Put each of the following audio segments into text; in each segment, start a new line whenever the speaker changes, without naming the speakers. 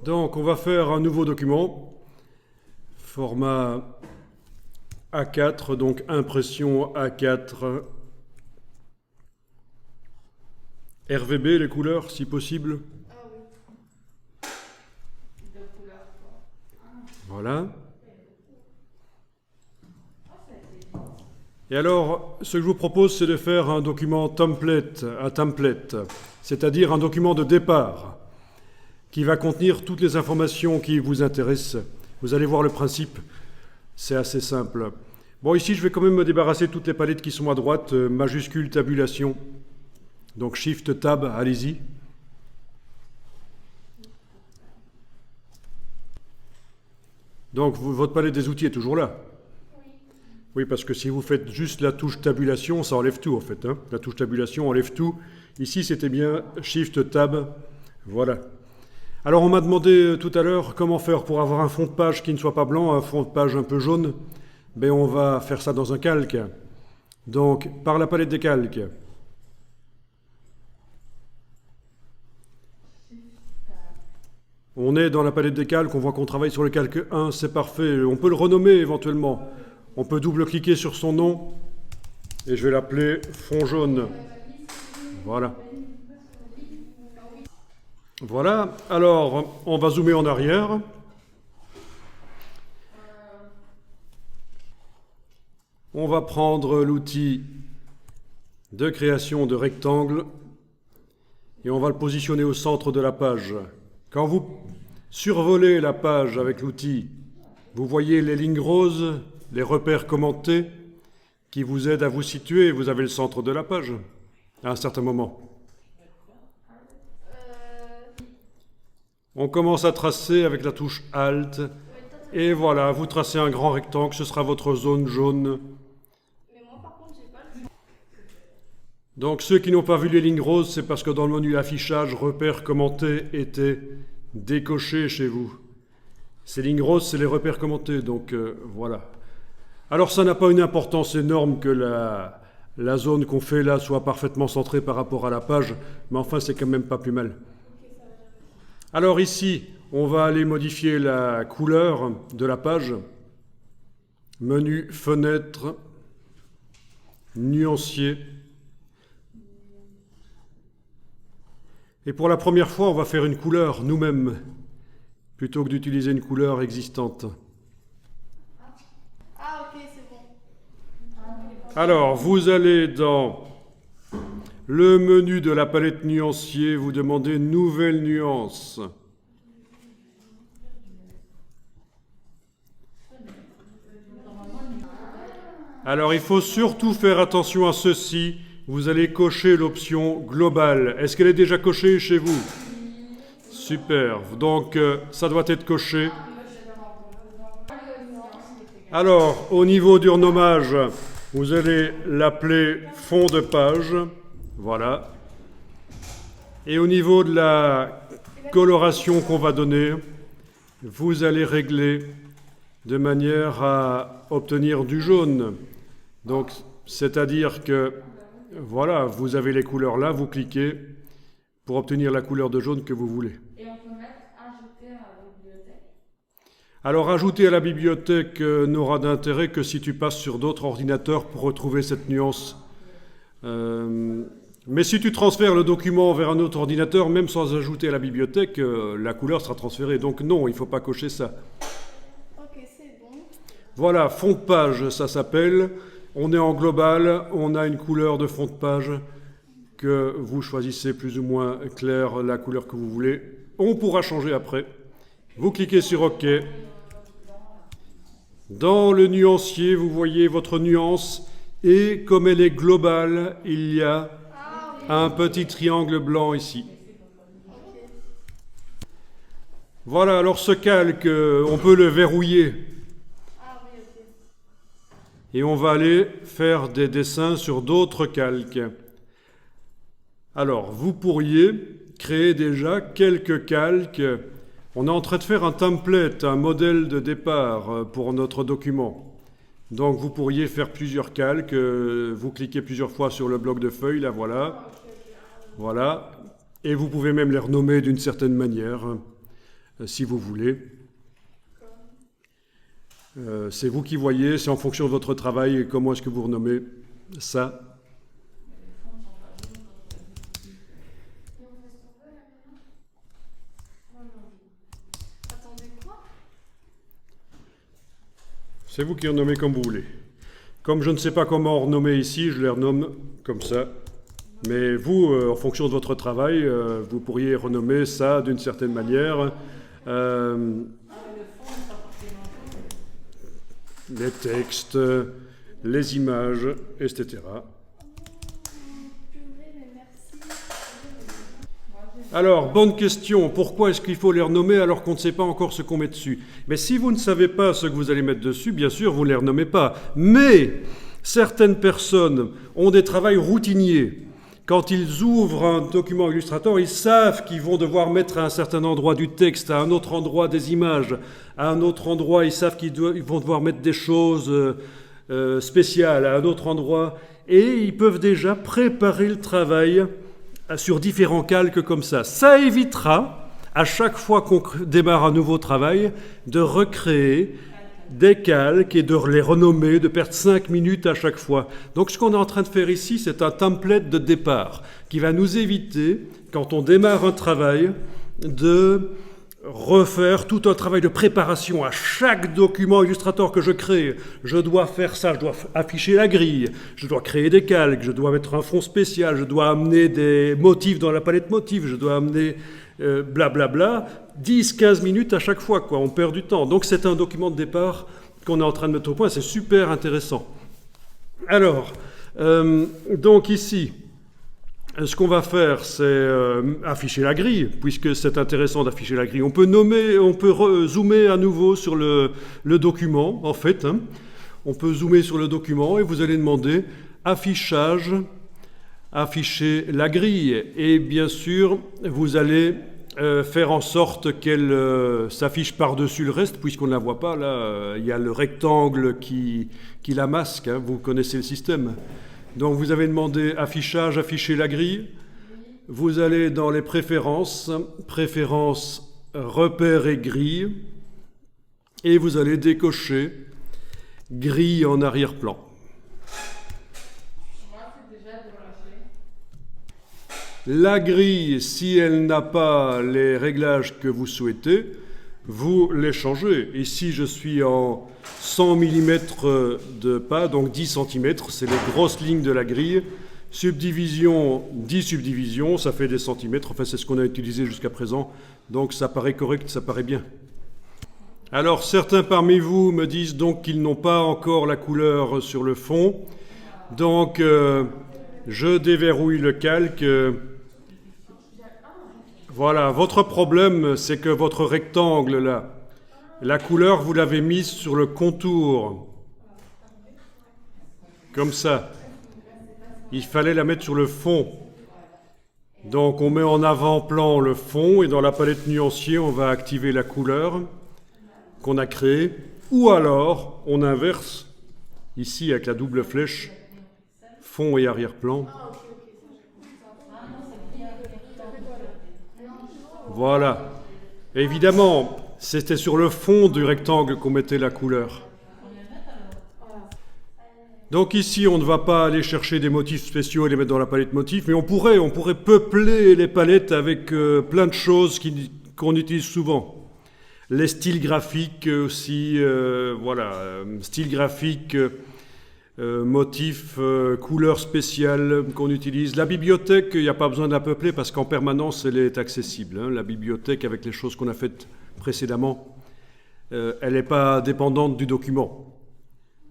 Donc, on va faire un nouveau document, format A4, donc impression A4, RVB, les couleurs, si possible.
Ah oui. De couleur, quoi.
Voilà. Et alors, ce que je vous propose, c'est de faire un document template, c'est-à-dire un document de départ, qui va contenir toutes les informations qui vous intéressent. Vous allez voir le principe, c'est assez simple. Bon, ici, je vais quand même me débarrasser de toutes les palettes qui sont à droite, majuscule, tabulation. Donc, Shift, Tab, allez-y. Donc, votre palette des outils est toujours là. Oui, parce que si vous faites juste la touche tabulation, ça enlève tout, en fait. Hein. La touche tabulation enlève tout. Ici, c'était bien Shift, Tab. Voilà. Alors, on m'a demandé tout à l'heure comment faire pour avoir un fond de page qui ne soit pas blanc, un fond de page un peu jaune. Ben, on va faire ça dans un calque. Donc, par la palette des calques. On est dans la palette des calques, on voit qu'on travaille sur le calque 1, c'est parfait. On peut le renommer éventuellement. On peut double-cliquer sur son nom. Et je vais l'appeler fond jaune. Voilà. Voilà, alors on va zoomer en arrière. On va prendre l'outil de création de rectangle et on va le positionner au centre de la page. Quand vous survolez la page avec l'outil, vous voyez les lignes roses, les repères commentés qui vous aident à vous situer. Vous avez le centre de la page à un certain moment. On commence à tracer avec la touche Alt. Et voilà, vous tracez un grand rectangle, ce sera votre zone jaune.
Mais moi, par contre, j'ai pas le.
Donc ceux qui n'ont pas vu les lignes roses, c'est parce que dans le menu affichage, repères commentés étaient décochés chez vous. Ces lignes roses, c'est les repères commentés, donc voilà. Alors ça n'a pas une importance énorme que la zone qu'on fait là soit parfaitement centrée par rapport à la page, mais enfin c'est quand même pas plus mal. Alors ici, on va aller modifier la couleur de la page. Menu, fenêtre, nuancier. Et pour la première fois, on va faire une couleur nous-mêmes, plutôt que d'utiliser une couleur existante.
Ah, ok, c'est bon.
Alors, vous allez dans le menu de la palette nuancier, vous demandez Nouvelle nuance. Alors, il faut surtout faire attention à ceci. Vous allez cocher l'option globale. Est-ce qu'elle est déjà cochée chez vous? Super. Donc, ça doit être coché. Alors, au niveau du renommage, vous allez l'appeler fond de page. Voilà. Et au niveau de la coloration qu'on va donner, vous allez régler de manière à obtenir du jaune. Donc, c'est-à-dire que, voilà, vous avez les couleurs là, vous cliquez pour obtenir la couleur de jaune que vous voulez.
Et on peut mettre ajouter à la bibliothèque.
Alors, ajouter à la bibliothèque n'aura d'intérêt que si tu passes sur d'autres ordinateurs pour retrouver cette nuance. Mais si tu transfères le document vers un autre ordinateur, même sans ajouter à la bibliothèque, la couleur sera transférée. Donc non, il ne faut pas cocher ça.
Ok, c'est bon.
Voilà, fond de page, ça s'appelle. On est en global, on a une couleur de fond de page que vous choisissez plus ou moins clair, la couleur que vous voulez. On pourra changer après. Vous cliquez sur OK. Dans le nuancier, vous voyez votre nuance. Et comme elle est globale, il y a un petit triangle blanc ici. Voilà, alors ce calque, on peut le verrouiller.
Ah oui, ok.
Et on va aller faire des dessins sur d'autres calques. Alors, vous pourriez créer déjà quelques calques. On est en train de faire un template, un modèle de départ pour notre document. Donc vous pourriez faire plusieurs calques, vous cliquez plusieurs fois sur le bloc de feuilles, là voilà. Voilà. Et vous pouvez même les renommer d'une certaine manière. si vous voulez. C'est vous qui voyez, c'est en fonction de votre travail et comment est-ce que vous renommez ça.
Attendez quoi?
C'est vous qui renommez comme vous voulez. Comme je ne sais pas comment renommer ici, je les renomme comme ça. Mais vous, en fonction de votre travail, vous pourriez renommer ça d'une certaine manière. Les textes, les images, etc. Alors, bonne question. Pourquoi est-ce qu'il faut les renommer alors qu'on ne sait pas encore ce qu'on met dessus? Mais si vous ne savez pas ce que vous allez mettre dessus, bien sûr, vous ne les renommez pas. Mais certaines personnes ont des travails routiniers. Quand ils ouvrent un document Illustrator, ils savent qu'ils vont devoir mettre à un certain endroit du texte, à un autre endroit des images, à un autre endroit, ils savent qu'ils vont devoir mettre des choses spéciales, à un autre endroit, et ils peuvent déjà préparer le travail sur différents calques comme ça. Ça évitera, à chaque fois qu'on démarre un nouveau travail, de recréer des calques et de les renommer, de perdre 5 minutes à chaque fois. Donc ce qu'on est en train de faire ici, c'est un template de départ qui va nous éviter, quand on démarre un travail, de refaire tout un travail de préparation à chaque document Illustrator que je crée. Je dois faire ça, je dois afficher la grille, je dois créer des calques, je dois mettre un fond spécial, je dois amener des motifs dans la palette motifs, je dois amener blablabla, 10-15 minutes à chaque fois, quoi. On perd du temps. Donc c'est un document de départ qu'on est en train de mettre au point, c'est super intéressant. Alors, donc ici, ce qu'on va faire, c'est afficher la grille, puisque c'est intéressant d'afficher la grille. On peut zoomer à nouveau sur le document, en fait. Hein. On peut zoomer sur le document et vous allez demander affichage, afficher la grille. Et bien sûr, vous allez faire en sorte qu'elle s'affiche par-dessus le reste, puisqu'on ne la voit pas. Là, il y a le rectangle qui la masque. Hein. Vous connaissez le système. Donc vous avez demandé affichage, afficher la grille. Vous allez dans les préférences, préférences, repères et grille. Et vous allez décocher grille en arrière-plan. La grille, si elle n'a pas les réglages que vous souhaitez, vous les changez. Ici, je suis en 100 mm de pas, donc 10 cm, c'est les grosses lignes de la grille. Subdivision, 10 subdivisions, ça fait des centimètres, enfin c'est ce qu'on a utilisé jusqu'à présent, donc ça paraît correct, ça paraît bien. Alors certains parmi vous me disent donc qu'ils n'ont pas encore la couleur sur le fond, donc je déverrouille le calque. Voilà, votre problème, c'est que votre rectangle, là, la couleur, vous l'avez mise sur le contour. Comme ça. Il fallait la mettre sur le fond. Donc, on met en avant-plan le fond, et dans la palette nuancier, on va activer la couleur qu'on a créée. Ou alors, on inverse, ici, avec la double flèche, fond et arrière-plan. Voilà. Évidemment, c'était sur le fond du rectangle qu'on mettait la couleur. Donc ici, on ne va pas aller chercher des motifs spéciaux et les mettre dans la palette motifs, mais on pourrait peupler les palettes avec plein de choses qu'on utilise souvent. Les styles graphiques aussi, styles graphiques, motifs, couleurs spéciales qu'on utilise. La bibliothèque, il n'y a pas besoin de la peupler parce qu'en permanence, elle est accessible. Hein. La bibliothèque, avec les choses qu'on a faites précédemment, elle n'est pas dépendante du document.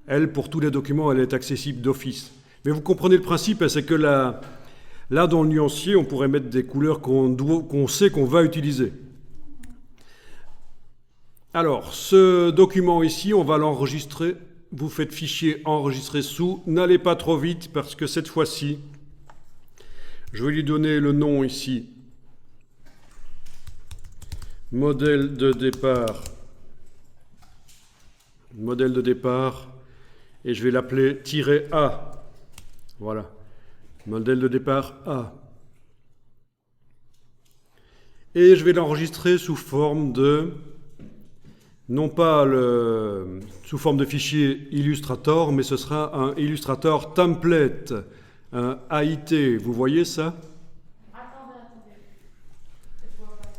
Elle, pour tous les documents, elle est accessible d'office. Mais vous comprenez le principe, c'est que là, dans le nuancier, on pourrait mettre des couleurs qu'on sait qu'on va utiliser. Alors, ce document ici, on va l'enregistrer. Vous faites fichier enregistrer sous. N'allez pas trop vite parce que cette fois-ci, je vais lui donner le nom ici. Modèle de départ. Modèle de départ. Et je vais l'appeler "A". Voilà. Modèle de départ A. Et je vais l'enregistrer sous forme de, non pas sous forme de fichier Illustrator, mais ce sera un Illustrator template, un AIT. Vous voyez ça?
Attendez. Je vois pas.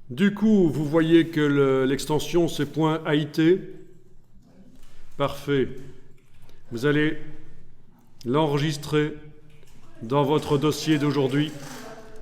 Du coup, vous voyez que l'extension c'est .AIT. Parfait. Vous allez l'enregistrer dans votre dossier d'aujourd'hui.